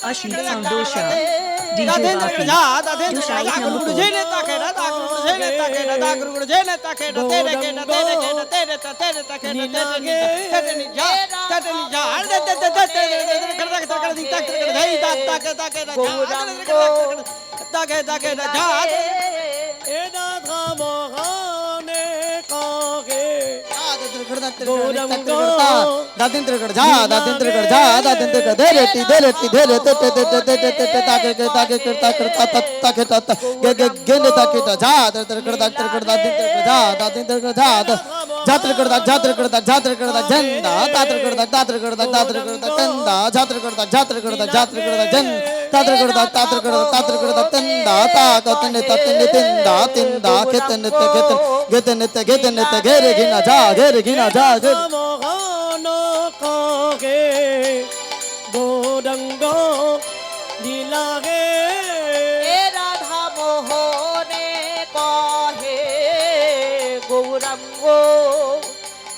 Ashit Sandosha, DJ Rafi, do Shahid number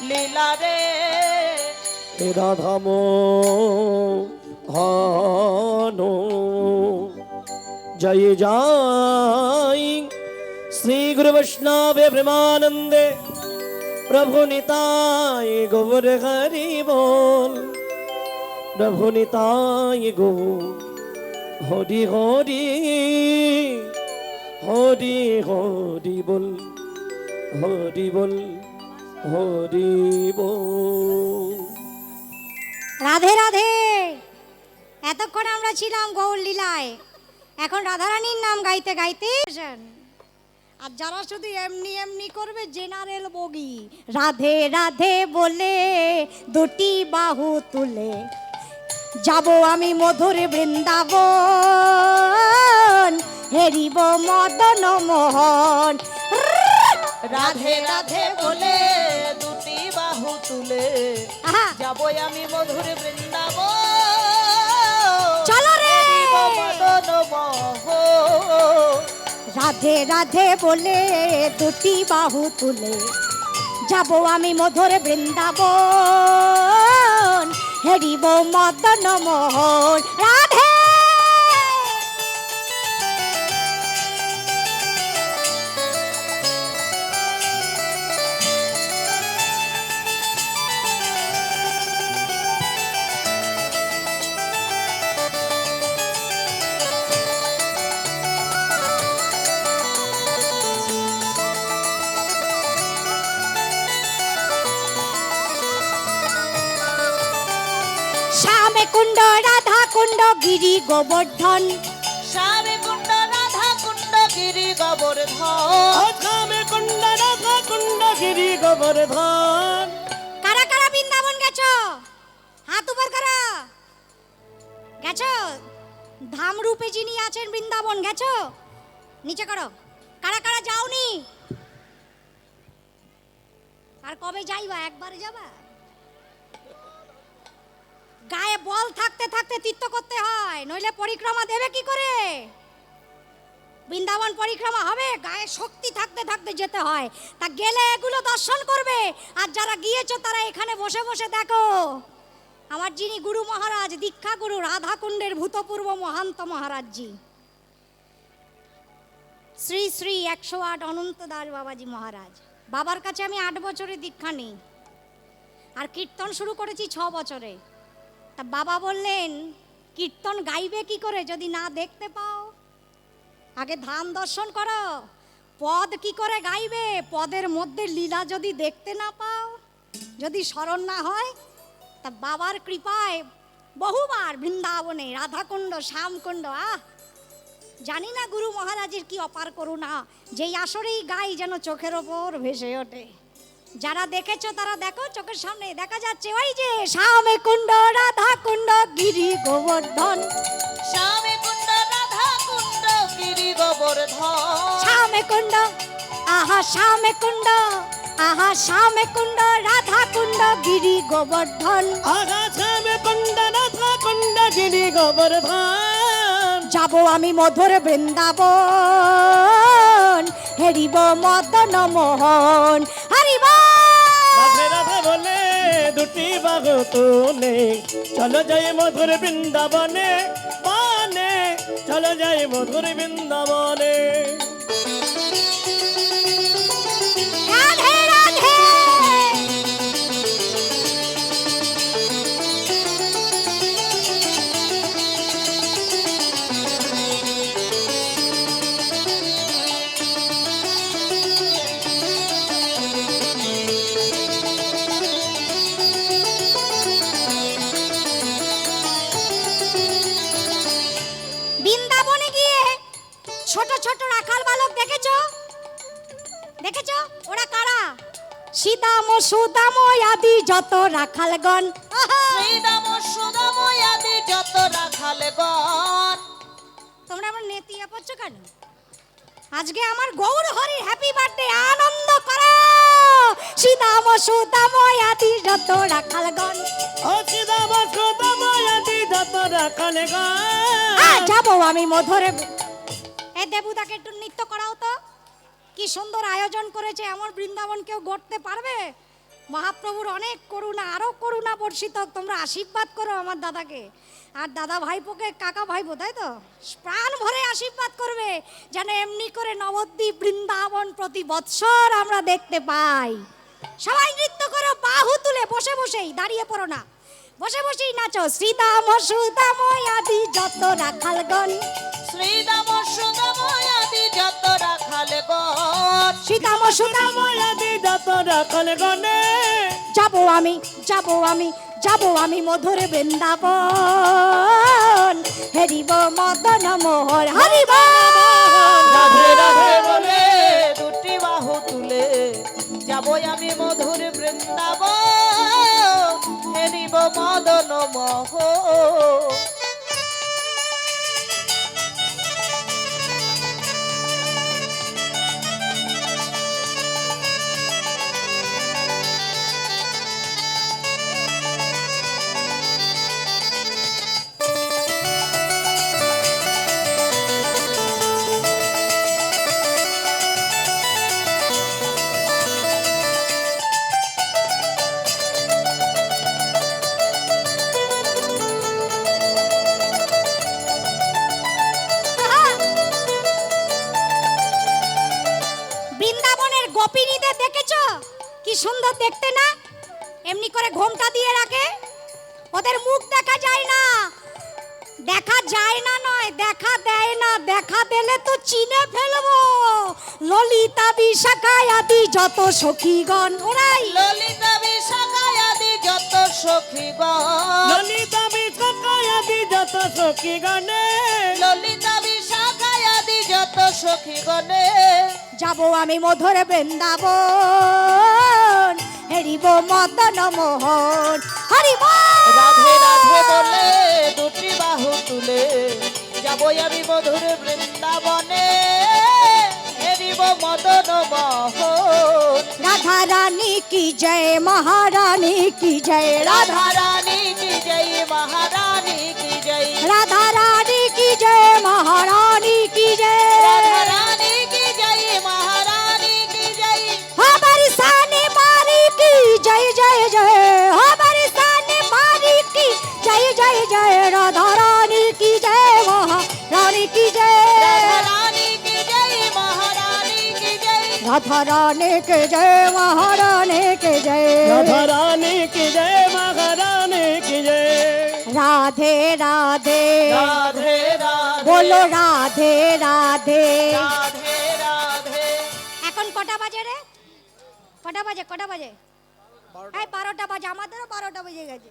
লীলা রে রাধা মোহন জয় জয় শ্রী গুরু বৈষ্ণবে প্রেমানন্দে প্রভু নিতাই গৌর হরি বল প্রভু নিতাই গো হরি হরি হরি হরি বল হরি বল হরি বল। রাধে রাধে। এতক্ষণ আমরা ছিলাম গৌর লীলায়, এখন রাধারানীর নাম গাইতে গাইতে আর যারা শুধু এমনি এমনি করবে জেনারেল বগি রাধে রাধে বলে দুটি বাহু তুলে যাব আমি মধুর বৃন্দাবন হেরিব মদন মোহন। রাধে রাধে বলে দুটি বাহু তুলে যাবো আমি মধুর বৃন্দাবন চলো রে মদন মোহন। রাধে রাধে বলে দুটি বাহু তুলে যাব আমি মধুর বৃন্দাবন হেরিব মদন মোহন। রাধে শ্যামে কুণ্ড রাধা কুণ্ড গিরি গোবর্ধন শ্যামে কুণ্ড রাধা কুণ্ড গিরি গোবর্ধন শ্যামে কুণ্ড রাধা কুণ্ড গিরি গোবর্ধন। কারা কারা বৃন্দাবন গেছো? হাত উপর করো। গেছো? ধাম রূপে যিনি আছেন বৃন্দাবন গেছো? নিচে করো। কারা কারা যাওনি? আর কবে যাইবা? একবারে যাবা? গায়ে বল থাকতে থাকতে তীর্থ করতে হয়, নইলে পরিক্রমা দেবে কি করে? বৃন্দাবন পরিক্রমা হবে গায়ে শক্তি থাকতে থাকতে যেতে হয়। তা গেলে এগুলো দর্শন করবে, আর যারা গিয়েছো তারা এখানে বসে বসে দেখো আমার যিনি গুরু মহারাজ দীক্ষা গুরু রাধাকুণ্ডের ভূতপূর্ব মহান্ত মহারাজজি শ্রী শ্রী 108 অনন্ত দাস বাবাজি মহারাজ। বাবার কাছে আমি 8 বছরের দীক্ষা নিই, আর কীর্তন শুরু করেছি 6 বছরে। তা বাবা বললেন কীর্তন গাইবে কি করে যদি না দেখতে পাও? আগে ধাম দর্শন করো, পদ কি করে গাইবে পদের মধ্যে লীলা যদি দেখতে না পাও, যদি স্মরণ না হয়। তা বাবার কৃপায় বহুবার বৃন্দাবনে রাধাকুণ্ড শ্যামকুণ্ড জানি না গুরু মহারাজের কি অপার করুণা, যেই আসরেই গাই যেন চোখের ওপর ভেসে ওঠে। যারা দেখেছো তারা দেখো, চোখের সামনে দেখা যাচ্ছে ওই যে শ্যামে কুণ্ড রাধা কুণ্ড গিরি গোবর্ধন শ্যামে কুণ্ড রাধা কুণ্ড গিরি গোবর্ধন শ্যামে কুণ্ড আহা শ্যামে কুণ্ড আহা শ্যামে কুণ্ড রাধা কুণ্ড গিরি গোবর্ধন আহা শ্যামে কুণ্ড রাধা কুণ্ড গিরি গোবর্ধন যাব আমি মধুর বৃন্দাবন হেরিব মদন মোহন। হরিব রাধে রাধে বলে দুটি বাহু তুলে চলো যাই মধুর বৃন্দাবনে চলো যাই মধুর বৃন্দাবনে। রাধে রাধে বৃন্দাবনে গিয়ে ছোট ছোট রাখাল বালক দেখেছো? দেখেছো ওরা কারা? সীতাম সুদাম আদি যত রাখালগণ। আহা! শ্রীদাম সুদাম আদি যত রাখালগণ। তোমরা আমার নেতিয়া পড়ছো কেন? আজকে আমার গৌর হরি হ্যাপি বার্থডে, আনন্দ করো। সীতাম সুদাম আদি যত রাখালগণ। ও সীতাম সুদাম আদি যত রাখালগণ। যাবো আমি মধুরে। এ দেবুদাকে একটু নৃত্য করাও তো। কি সুন্দর আয়োজন করেছে, আমার বৃন্দাবন কেউ গড়তে পারবে? মহাপ্রভুর অনেক করুণা, আরো করুণা বর্ষিত হোক। তোমরা আশীর্বাদ করো আমার দাদাকে, আর দাদা ভাইপোকে কাকা ভাইপো, তাই তো প্রাণ ভরে আশীর্বাদ করবে, যেন এমনি করে নবদ্বীপ বৃন্দাবন প্রতি বৎসর আমরা দেখতে পাই। সবাই নৃত্য করো, বাহু তুলে, বসে বসেই, দাঁড়িয়ে পড়ো না, বসে বসেই নাচো। শ্রীদাম সুদাম আদি যত রাখালগণ। শ্রীদাম সুদাম আদি যত রাখালগণ। সীতাম সুদাম আদি যত রাখালগণে। যাবো আমি, যাবো আমি, যাবো আমি মধুর বৃন্দাবন। হরিব মদন মোহর, হরিব রাধে রাধে বলে দুটি বাহু তুলে যাবো আমি মধুর বৃন্দাবন। হেরিব মদন মোহন। বৃন্দাবনের গোপিনীদের দেখেছো? কি সুন্দর দেখতে না? এমনি করে ঘোমটা দিয়ে রাখে, ওদের মুখ দেখা যায় না। দেখা যায় না নয়, দেখা দেয় না, দেখা দিলে তো চিনে ফেলবো। ললিতা বিশাখায় আদি যত সখীগণ, ওরাই ললিতা বিশাখায় আদি যত সখীগণ। ললিতা বিশাখায় আদি যত সখীগণে। ললিতা বিশাখায় আদি যত সখীগণে। যাবো আমি মধুর বৃন্দাবন। হেরিব মদন মোহন, হরিব রাধে রাধে বলে দুটি বাহু তুলে যাবো আমি মধুর বৃন্দাবনে। হেরিব মদন মোহন। রাধা রানী কি জয়, মহারানী কি জয়। রাধা রাধা রানী কি জয়, মহারানী কি জয়। রাধা রানী কি জয়, মহারানী কি জয়। রাধা রানী কি জয়, মহারানী কি জয়। हमारी साने मारी की जय जय जय। हमारी साने मारी की जय जय जय। राधा रानी की जय, महारानी की जय। राधा रानी की जय, महारानी की जय। राधा रानी के जय, महारानी के जय। राधा रानी की जय, महारानी की जय। राधे राधे राधे राधे बोलो राधे राधे। राधे राधे। এখন কটা বাজে রে? কটা বাজে, কটা বাজে? এই 12টা বাজে, আমাদেরও 12টা বেজে গেছে।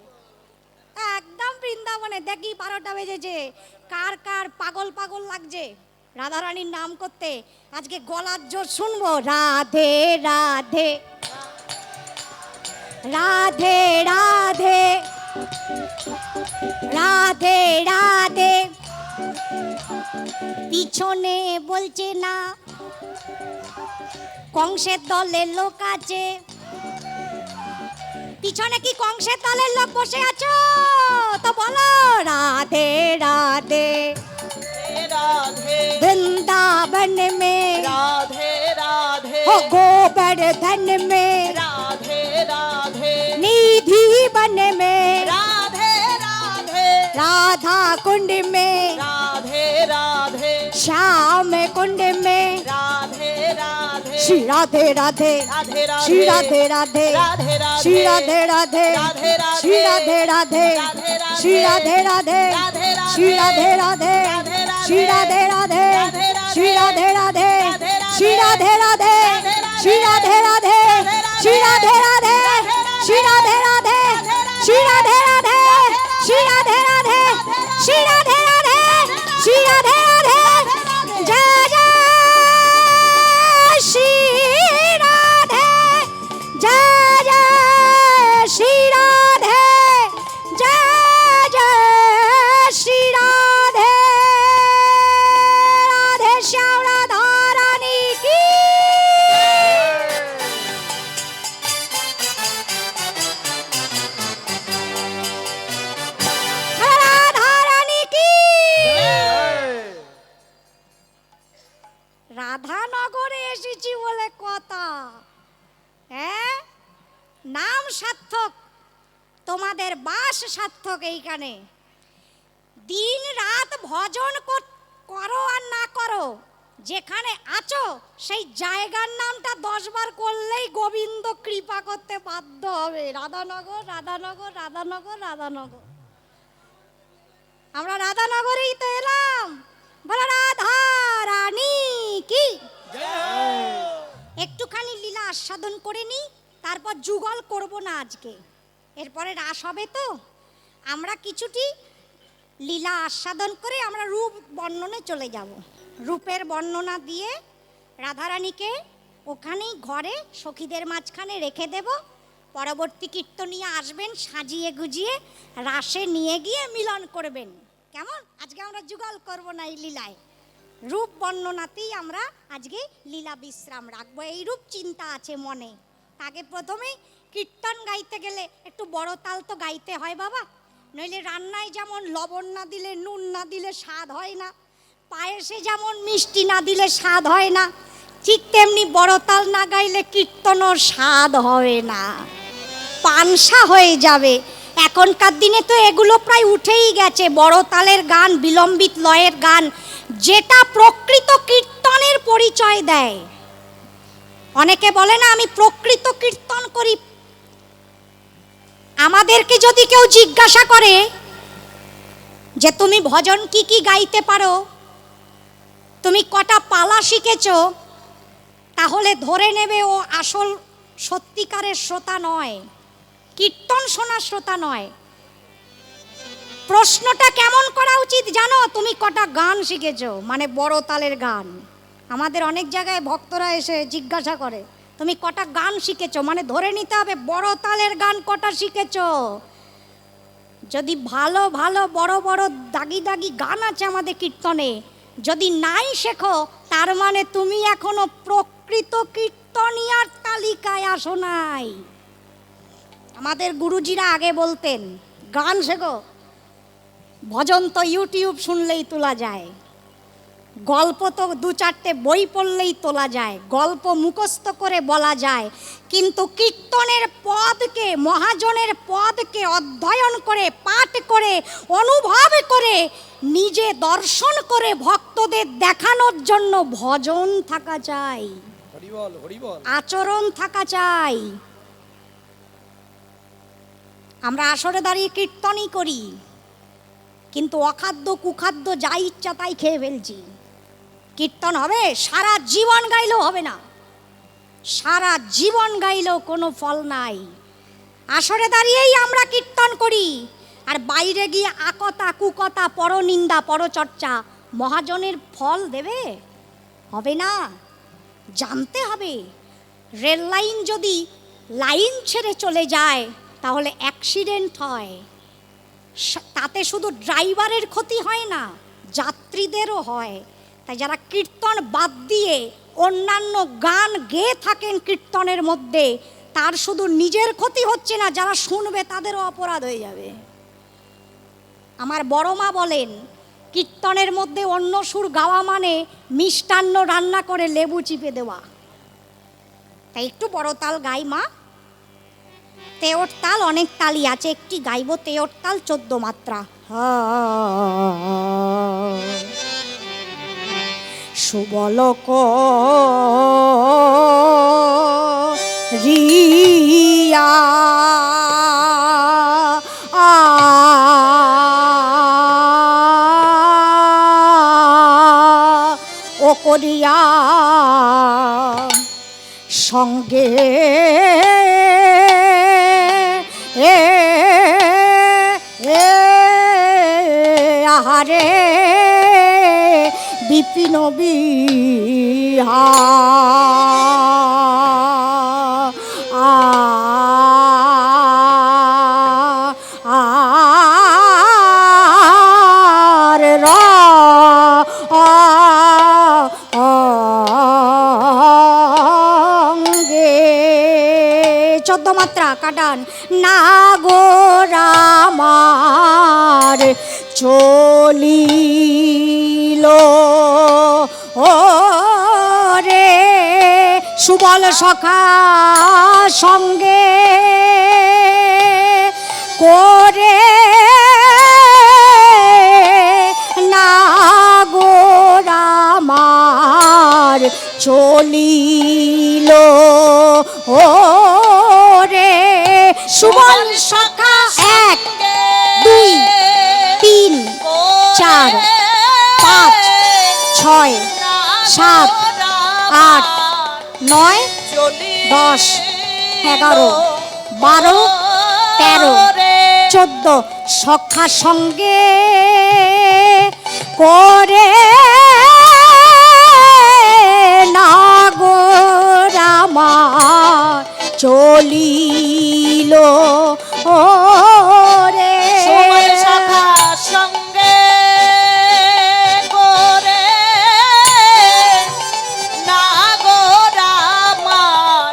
একদম বৃন্দাবনে দেখি 12টা বেজেছে। কার কার পাগল পাগল লাগছে রাধারানীর নাম করতে? আজকে গলার জোর শুনবো। রাধে রাধে রাধে রাধে রাধে রাধে। পিছনে বলছে না কংসের দলের লোক আছে। পিছনে কি কংসের দলের লোক বসে আছো? তো বলো রাধে রাধে। राधे वृंदावन में राधे राधे हो गोवर्धन में राधे राधे निधि वन में राधे राधे राधा कुंड में राधे राधे শ্রী রাধে রাধে রাধে রাধে শ্রী রাধে রাধে রাধে রাধে শ্রী রাধে রাধে রাধে রাধে শ্রী রাধে রাধে রাধে রাধে শ্রী রাধে রাধে রাধে রাধে শ্রী রাধে রাধে শ্রী রাধে রাধে শ্রী রাধে রাধে শ্রী রাধে রাধে শ্রী রাধে রাধে শ্রী রাধে রাধে শ্রী রাধে রাধে শ্রী রাধে রাধে শ্রী রাধে রাধে শ্রী রাধে রাধে শ্রী রাধে রাধে জয় জয় শ্রী রাধে জয় জয় শ্রী রাধে জয় জয় শ্রী রাধে রাধে শ্যাম রাধা রানী কি রাধা রানী কি রাধানগরে এসেছি বলে কথা, হ্যাঁ নাম সার্থক, তোমাদের বাস সার্থক। এইখানে দিন রাত ভজন করো আর না করো, যেখানে আছো সেই জায়গার নামটা 10 বার করলেই গোবিন্দ কৃপা করতে বাধ্য হবে। রাধানগর রাধানগর রাধানগর রাধানগর, আমরা রাধানগরেই তো এলাম। বলো রাধা রানী কি। একটুখানি লীলা আস্বাদন করে নি, তারপর যুগল করব না আজকে, এরপরে রাস হবে তো। আমরা কিছুটি লীলা আস্বাদন করে আমরা রূপ বর্ণনে চলে যাব। রূপের বর্ণনা দিয়ে রাধারানীকে ওখানেই ঘরে সখীদের মাঝখানে রেখে দেব। পরবর্তী কীর্তনিয়া আসবেন সাজিয়ে গুজিয়ে রাসে নিয়ে গিয়ে মিলন করবেন। কেমন? আজকে আমরা যুগল করব না এই লীলায়, রূপ বর্ণনাতেই আমরা আজকে লীলা বিশ্রাম রাখবো। এই রূপ চিন্তা আছে মনে। আগে প্রথমেই কীর্তন গাইতে গেলে একটু বড় তাল তো গাইতে হয় বাবা, নইলে রান্নায় যেমন লবণ না দিলে নুন না দিলে স্বাদ হয় না, পায়েসে যেমন মিষ্টি না দিলে স্বাদ হয় না, ঠিক তেমনি বড় তাল না গাইলে কীর্তনও স্বাদ হবে না, পানসা হয়ে যাবে। এখনকার দিনে তো এগুলো প্রায় উঠেই গেছে, বড় তালের গান, বিলম্বিত লয়ের গান, যেটা প্রকৃত কীর্তনের পরিচয় দেয়। অনেকে বলে না আমি প্রকৃত কীর্তন করি। আমাদেরকে যদি কেউ জিজ্ঞাসা করে যে তুমি ভজন কি কি গাইতে পারো, তুমি কটা পালা শিখেছো, তাহলে ধরে নেবে ও আসল সত্যিকারের শ্রোতা নয়, কীর্তন শোনার শ্রোতা নয়। প্রশ্নটা কেমন করা উচিত জানো? তুমি কটা গান শিখেছো, মানে বড় তালের গান। আমাদের অনেক জায়গায় ভক্তরা এসে জিজ্ঞাসা করে তুমি কটা গান শিখেছো, মানে ধরে নিতে হবে বড় তালের গান কটা শিখেছো। যদি ভালো ভালো বড় বড় দাগি দাগি গান আছে আমাদের কীর্তনে, যদি নাই শেখো তার মানে তুমি এখনো প্রকৃত কীর্তনিয়ার তালিকায় আসো নাই। আমাদের গুরুজিরা আগে বলতেন গান শেখো, ভজন তো ইউটিউব শুনলেই তোলা যায়, গল্প তো 2-4টে বই পড়লেই তোলা যায়, গল্প মুখস্থ করে বলা যায়, কিন্তু কীর্তনের পদকে, মহাজনের পদকে অধ্যয়ন করে, পাঠ করে, অনুভব করে, নিজে দর্শন করে ভক্তদের দেখানোর জন্য ভজন থাকা চাই, আচরণ থাকা চাই। আমরা আসরে দাঁড়িয়ে কীর্তনই করি, কিন্তু অখাদ্য কুখাদ্য যা ইচ্ছা তাই খেয়ে ফেলছি। কীর্তন হবে? সারা জীবন গাইলেও হবে না, সারা জীবন গাইলেও কোনো ফল নাই। আসরে দাঁড়িয়েই আমরা কীর্তন করি, আর বাইরে গিয়ে আকতা কুকতা পরনিন্দা পরচর্চা মহাজনের ফল দেবে? হবে না। জানতে হবে রেল লাইন যদি লাইন ছেড়ে চলে যায় তাহলে অ্যাক্সিডেন্ট হয়, তাতে শুধু ড্রাইভারের ক্ষতি হয় না, যাত্রীদেরও হয়। তাই যারা কীর্তন বাদ দিয়ে অন্যান্য গান গেয়ে থাকেন কীর্তনের মধ্যে, তার শুধু নিজের ক্ষতি হচ্ছে না, যারা শুনবে তাদেরও অপরাধ হয়ে যাবে। আমার বড় মা বলেন কীর্তনের মধ্যে অন্য সুর গাওয়া মানে মিষ্টান্ন রান্না করে লেবু চিপে দেওয়া। তাই একটু বড় তাল গাই মা। তেওর তাল অনেক তালই আছে, একটি গাইব তেওর তাল 14 মাত্রা। সুবলক রিয়া ও করিয়া সঙ্গে আহারে বিপিন আর রঙ্গে 14 মাত্রা কাটান না গো রামার চলিল ও রে সুবল সখা সঙ্গে করে না গো রামার চলিল ও রে সুবল সখা 1 2 3 4 5 6 7 8 9 10 11 12 13 14 সখা সঙ্গে করে না গো রামা চলিল ও রে সখা সঙ্গে করে না গো রামার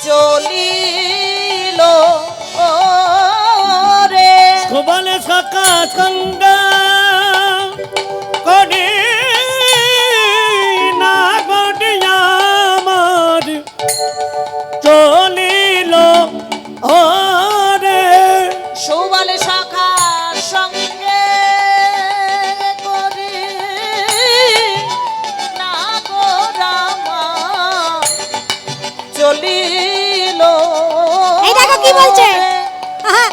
চলিল রে সুবল সখা সঙ্গ করে না গড়িয়া আমার চলিল ও রে সুবল সখা সঙ্গে করে না গো রামার চলিল এই দেখো কি বলছে আহা,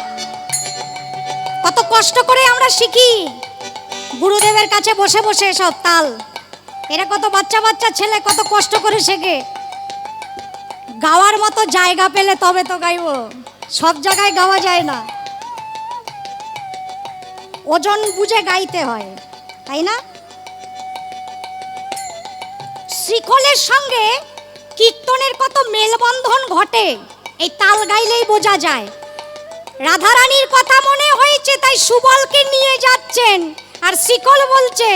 কত কষ্ট করে আমরা শিখি গুরুদেবের কাছে বসে বসে সব তাল এরা কত বাচ্চা বাচ্চা ছেলে কত কষ্ট করে শেখে গাওয়ার মতো জায়গা পেলে তবে তো গাইবো সব জায়গায় গাওয়া যায় না ওজন বুঝে গাইতে হয় তাই না শ্রীখলের সঙ্গে কীর্তনের কত মেলবন্ধন ঘটে এই তাল গাইলেই বোঝা যায় রাধারানীর কথা মনে হয়েছে তাই সুবলকে নিয়ে যাচ্ছেন আর শ্রীখল বলছে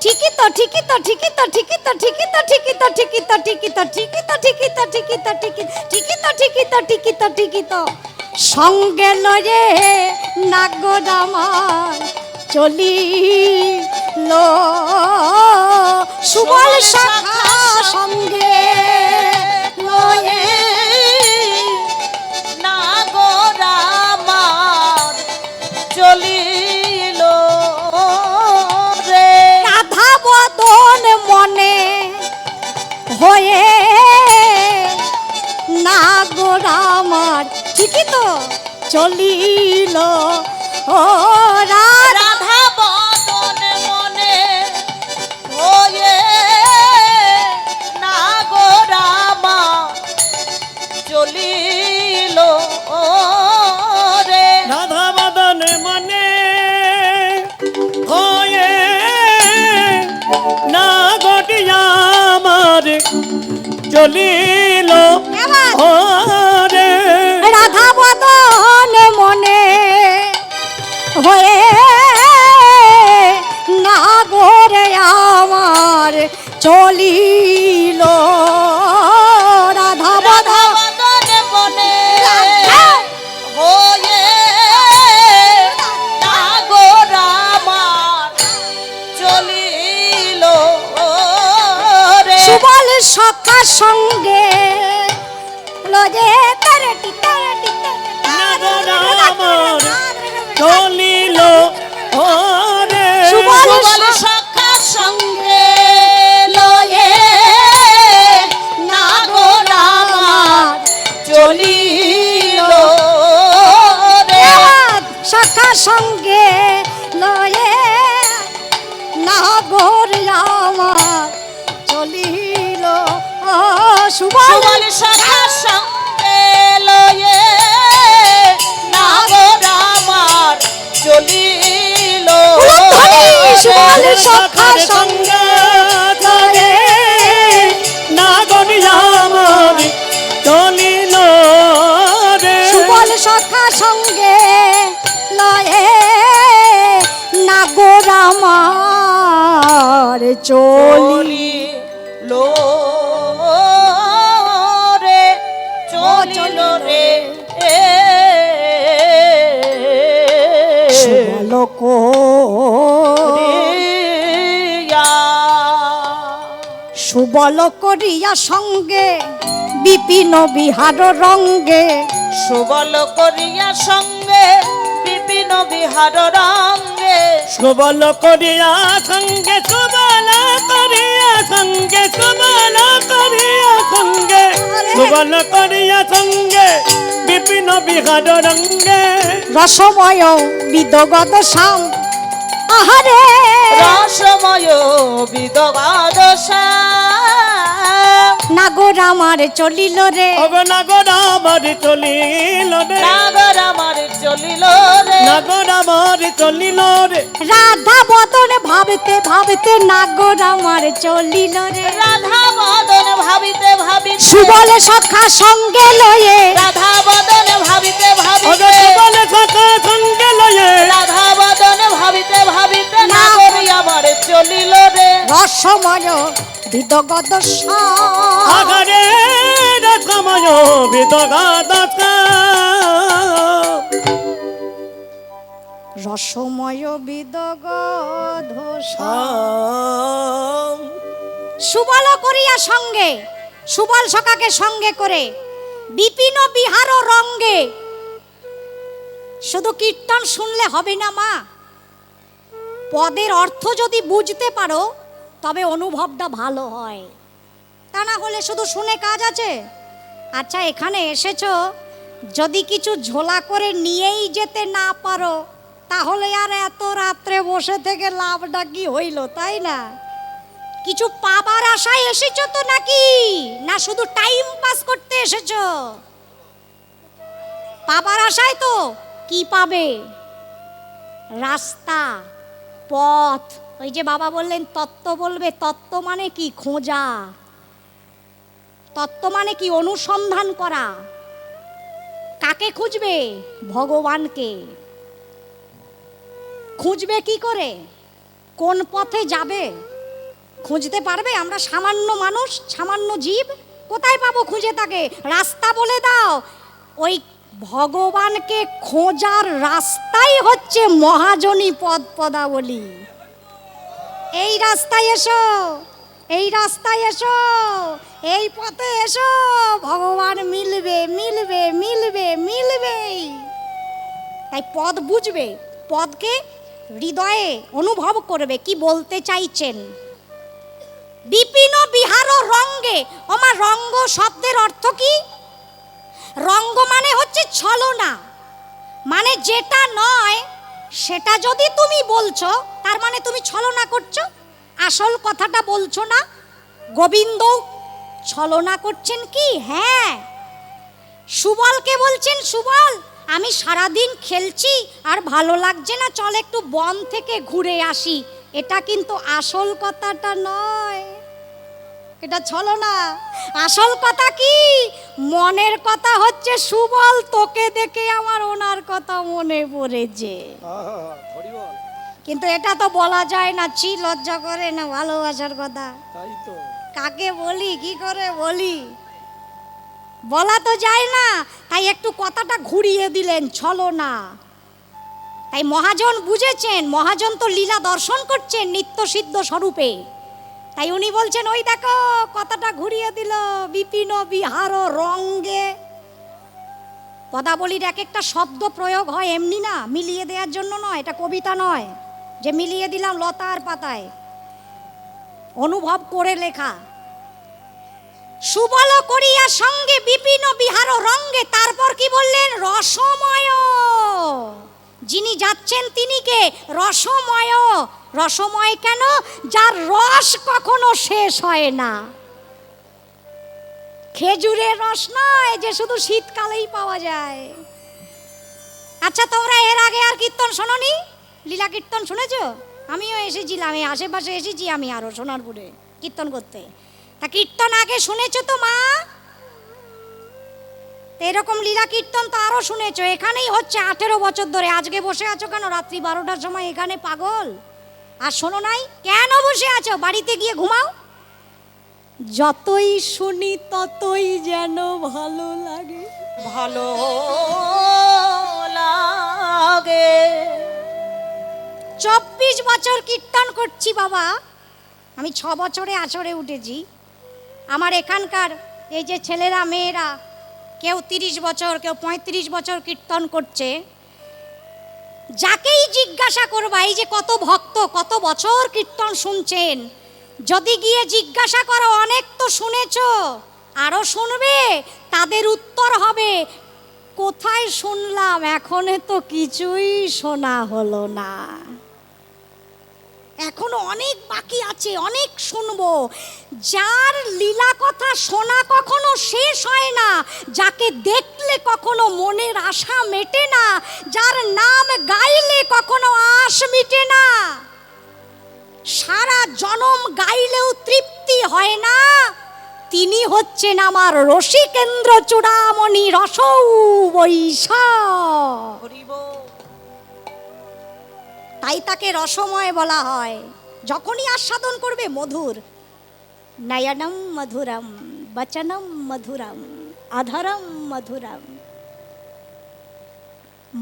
ঠিকই তো ঠিকই তো ঠিকই তো ঠিকই তো ঠিকই তো ঠিকই তো ঠিকই তো ঠিকই তো ঠিকই তো ঠিকই তো ঠিকই তো ঠিকই ঠিকই তো ঠিকই তো ঠিকই তো ঠিকই তো সঙ্গে লয়ে নাগরামার চলিল সুবল সখা সঙ্গে লয়ে না গো রামার চলিল রে রাধা বদন মনে হয়ে না গো রামার ঠিকই তো চলিল ও রাধা বদন মনে হয়ে না গো রামা চলিল রে রাধা মদন মনে হয়ে না গড়িয়া আমার চলিল ও রে রাধা বদন মনে হয়ে না গোরে আমার চলিল রাধা রাধা বদন বদন মনে হয়ে না গো রামা চলিল রে সুবল সখা সঙ্গে লজে তারটি তারটি নাগর আমার চলিল ও রে সুবল সুবল সখা সঙ্গে লয়ে নাগর আমার চলিল সুবল সুবল সখা সঙ্গে লয়ে নাগর আমার চলিল সুবল সখা সঙ্গে চলে নাগর আমার চলিল রে সুবল সখা সঙ্গে লয়ে নাগর আমার চলি চলিল রে চলিল রে সুবল সুবল করিয়া সঙ্গে বিপিন বিহার রঙ্গে সুবল করিয়া সঙ্গে বিপিন বিহার রঙ্গে সুবল করিয়া সঙ্গে সুবল করিয়া সঙ্গে সুবল করিয়া সঙ্গে সুবল করিয়া সঙ্গে বিপিন বিহার রঙ্গে রসময় বিদগত শ্যাম আহারে রসময় বিদবাদ নাগর আমার চলিল রে নাগর আমার চলিল রে নাগর আমার চলিল রে নাগর আমার চলিল রে রাধা বদন ভাবতে ভাবতে নাগর আমার চলিল রে রাধা বদন ভাবিতে ভাবিতে সুবল সখা সঙ্গে লয়ে রাধা বদন ভাবিতে ভাবিতে সুবল সখা সঙ্গে লয়ে রাধা বদন ভাবিতে ভাবিতে নাগর আমার চলিল রে রসময় বিদগত শ্যাম আগারে রসময় বিদগাদ রসময় বিদগত শ্যাম সুবল করিয়া সঙ্গে সুবল সখাকে সঙ্গে করে বিপিন বিহার রঙ্গে শুধু কীর্তন শুনলে হবে না মা, পদের অর্থ যদি বুঝতে পারো তবে অনুভবটা ভালো হয়, তা না হলে শুধু শুনে কাজ আছে? আচ্ছা এখানে এসেছো, যদি কিছু ঝোলা করে নিয়েই যেতে না পারো তাহলে আর এত রাত্রে বসে থেকে লাভটা কি হইল, তাই না? কিছু পাবার আশায় এসেছো তো নাকি, না শুধু টাইম পাস করতে এসেছো? পাবার আশায় তো। কি পাবে? রাস্তা, পথ। ওই যে বাবা বললেন তত্ত্ব বলবে, তত্ত্ব মানে কি? খোঁজা। তত্ত্ব মানে কি? অনুসন্ধান করা। কাকে খুঁজবে? ভগবানকে। খুঁজবে কি করে? কোন পথে যাবে খুঁজতে পারবে? আমরা সামান্য মানুষ, সামান্য জীব, কোথায় পাবো খুঁজে তাকে? রাস্তা বলে দাও। ওই ভগবানকে খোঁজার রাস্তাই হচ্ছে মহাজনী পদ পদাবলী। এই রাস্তায় এসো, এই রাস্তায় এসো, এই পথে এসো, ভগবান মিলবে মিলবে মিলবে মিলবেই। তাই পদ বুঝবে, পদকে হৃদয়ে অনুভব করবে কি বলতে চাইছেন। বিপিন বিহার রঙ্গে। আমার রঙ্গ শব্দের অর্থ কি? রঙ্গ মানে হচ্ছে ছলনা, মানে যেটা নয় সেটা যদি তুমি বলছো তার মানে তুমি ছলনা করছো, আসল কথাটা বলছো না। গোবিন্দ ছলনা করছেন কি? হ্যাঁ। সুবলকে বলছেন, সুবল আমি সারাদিন খেলছি আর ভালো লাগছে না, চল একটু বন থেকে ঘুরে আসি। এটা কিন্তু আসল কথাটা নয়, এটা ছলনা। আসল কথা কি? মনের কথা হচ্ছে সুবল তোকে দেখে আমার ওনার কথা মনে পড়েছে। কিন্তু এটা তো বলা যায় না, ছি লজ্জা করে না ভালোবাসার কথা। তাই তো। কাকে বলি, কি করে বলি, বলা তো যায় না। তাই একটু কথাটা ঘুরিয়ে দিলেন, ছলনা। তাই মহাজন বুঝেছেন, মহাজন তো লীলা দর্শন করছেন নিত্য সিদ্ধ স্বরূপে। তাই উনি বলছেন ওই দেখো কথাটা ঘুরিয়ে দিল, বিপিন বিহার রঙ্গে। পদাবলীর এক একটা শব্দ প্রয়োগ হয় এমনি না, মিলিয়ে দেওয়ার জন্য নয়। এটা কবিতা নয় যে মিলিয়ে দিলাম লতার পাতায়, অনুভব করে লেখা। সুবল করিয়া সঙ্গে বিপিন বিহার রঙ্গে। তারপর কি বললেন? রসময় যিনি যাচ্ছেন তিনি কে? রসময়। রসময় কেন? যার রস কখনো শেষ হয় না। খেজুরের রস নয় যে শুধু শীতকালেই পাওয়া যায়। আচ্ছা, তোমরা এর আগে আর কীর্তন শোনোনি? লীলা কীর্তন শুনেছো? আমিও এসেছিলাম, এই আশেপাশে এসেছি আমি আরো সোনারপুরে কীর্তন করতে। তা কীর্তন আগে শুনেছো তো মা? এরকম লীলা কীর্তন তো আরো শুনেছো। এখানেই হচ্ছে 18 বছর ধরে। আজকে বসে আছো কেন রাত্রি 12টার সময় এখানে পাগল? আর শোনো নাই কেন বসে আছো? বাড়িতে গিয়ে ঘুমাও। যতই শুনি ততই যেন ভালো লাগে, ভালো লাগে। 24 বছর কীর্তন করছি বাবা। আমি 6 বছরে আসরে উঠেছি। আমার এখানকার এই যে ছেলেরা মেয়েরা, কেউ 30 বছর, কেউ 35 বছর কীর্তন করছে। যাকেই জিজ্ঞাসা করবা এই যে কত ভক্ত কত বছর কীর্তন শুনছেন, যদি গিয়ে জিজ্ঞাসা করো অনেক তো শুনেছো, আরো শুনবে, তাদের উত্তর হবে কোথায় শুনলাম, এখনো তো কিছুই শোনা হলো না, এখনো অনেক বাকি আছে, অনেক শুনবো। যার লীলা কথা শোনা কখনো শেষ হয় না, যাকে দেখলে কখনো মনের আশা মেটে না, যার নাম গাইলে কখনো আশ মিটে না, সারা জনম গাইলেও তৃপ্তি হয় না, তিনি হচ্ছেন আমার রসিকেন্দ্র চূড়ামণি রসৌ বৈশা। তাই তাকে রসময় বলা হয়। যখনই আস্বাদন করবে মধুর, নয়নম মধুরম বচনম মধুরম অধরম মধুরম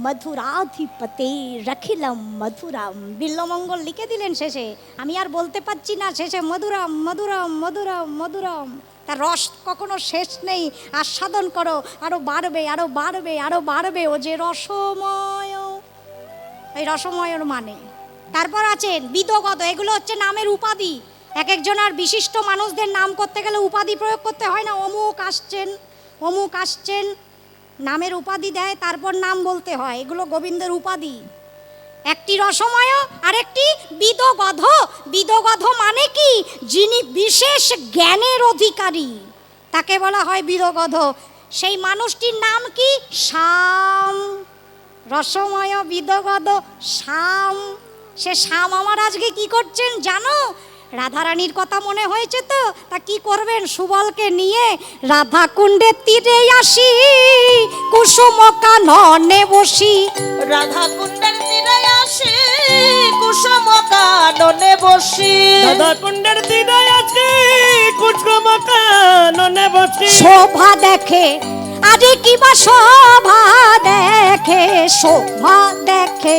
মধুরাধিপতে রখিলম মধুরম। বিল্লমঙ্গল লিখে দিলেন শেষে, আমি আর বলতে পারছি না, শেষে মধুরম মধুরম মধুরম মধুরম। তার রস কখনো শেষ নেই, আস্বাদন করো, আরো বাড়বে আরো বাড়বে আরো বাড়বে। ও যে রসময়, এই রসময়ের মানে। তারপর আছেন বিদগত, এগুলো হচ্ছে নামের উপাধি। এক একজনের বিশিষ্ট মানুষদের নাম করতে গেলে উপাধি প্রয়োগ করতে হয় না, অমুক আসছেন অমুক আসছেন, নামের উপাধি দেয় তারপর নাম বলতে হয়, এগুলো গোবিন্দের উপাধি। একটি রসময় আর একটি বিদগধ। বিদগধ মানে কি? যিনি বিশেষ জ্ঞানের অধিকারী তাকে বলা হয় বিদগধ। সেই মানুষটির নাম কি? শাম। রসময় বিদগধ শাম। সে শাম আমার আজকে কি করছেন জানো? রাধারানীর কথা মনে হয়েছে তো, তা কি করবেন? সুবলকে নিয়ে রাধা কুণ্ডের তীরে আসি, কুসুম কাননে বসি। রাধা কুণ্ডের তীরে আসি, কুসুম কাননে বসি। রাধা কুণ্ডের তীরে আসি, কুসুম কাননে বসি। শোভা দেখে, আরে কি বা শোভা দেখে, শোভা দেখে,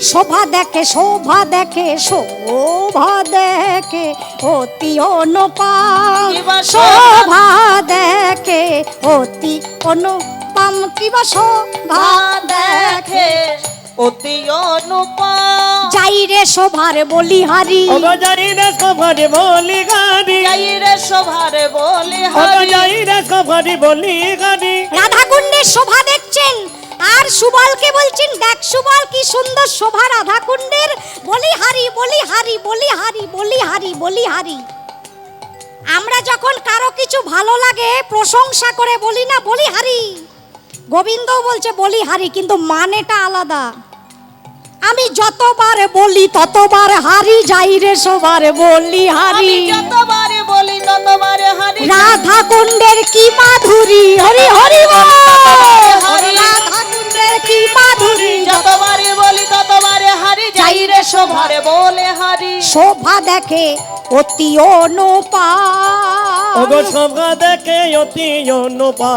শোভা দেখে, শোভা দেখে, শোভা দেখে অতি অনুপম। শোভা দেখে অতি অনুপম, কি বা শোভা দেখে অতি অনুপম। যাই রে শোভার বলিহারি, যাই রে শোভার বলিহারি, যাই রে শোভার বলিহারি, যাই রে শোভার বলিহারি। রাধা কুণ্ডের শোভা দেখছেন আর সুবলকে বলছেন, দেখ সুবল কি সুন্দর শোভা রাধা কুণ্ডের, বলিহারি বলিহারি বলিহারি বলিহারি বলিহারি। আমরা যখন কারো কিছু ভালো লাগে প্রশংসা করে বলি না বলিহারি, গোবিন্দও বলছে বলিহারি, কিন্তু মানেটা আলাদা। আমি যতবার বলি ততবার হারি, যাই রে শোভার বলিহারি। যতবার বলি ততবার হারি, রাধা কুণ্ডের কি মাধুরী, হরি হরি বল। রাধা কুণ্ডের কি মাধুরী, যতবার বলি ততবার হারি, যাই রে শোভার বলে হারি। শোভা দেখে অতি অনুপম। শোভা দেখে অতি অনুপম।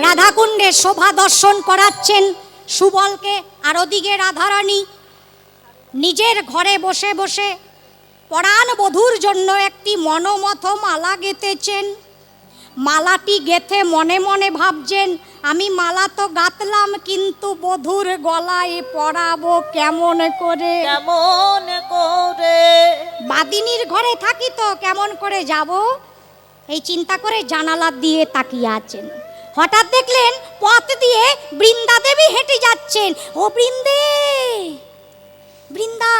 রাধা কুণ্ডের শোভা দর্শন করাচ্ছেন সুবলকে, আর ওদিকে রাধারানী নিজের ঘরে বসে বসে পরাণ বধূর জন্য একটি মনোমথ মালা গেঁথেছেন। মালাটি গেথে মনে মনে ভাবছেন, আমি মালা তো গাঁথলাম, কিন্তু বধূর গলায় পরাবো কেমন করে, কেমন করে। বাদিনীর ঘরে থাকি তো কেমন করে যাব, এই চিন্তা করে জানালা দিয়ে তাকিয়ে আছেন। হঠাৎ দেখলেন পথ দিয়ে বৃন্দা দেবী হেঁটে যাচ্ছেন। ও বৃন্দে, বৃন্দা,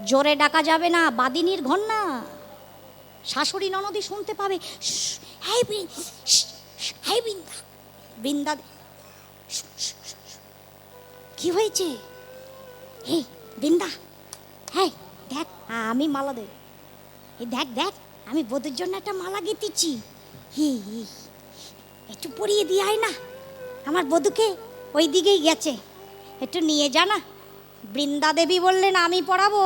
জোরে ডাকা যাবে না, বাদিনীর ঘর না, শাশুড়ি ননদি শুনতে পাবে। বৃন্দা, বৃন্দা, কি হয়েছে? হে বৃন্দা, হ্যাঁ দেখ, আমি মালা দেব। এই দেখ দেখ, আমি বধূর জন্য একটা মালা গেঁথেছি, একটু পরিয়ে দিয়ে আয় না, আমার বধূকে ওই দিকেই গেছে, একটু নিয়ে যা না। বৃন্দা দেবী বললেন, আমি পড়াবো?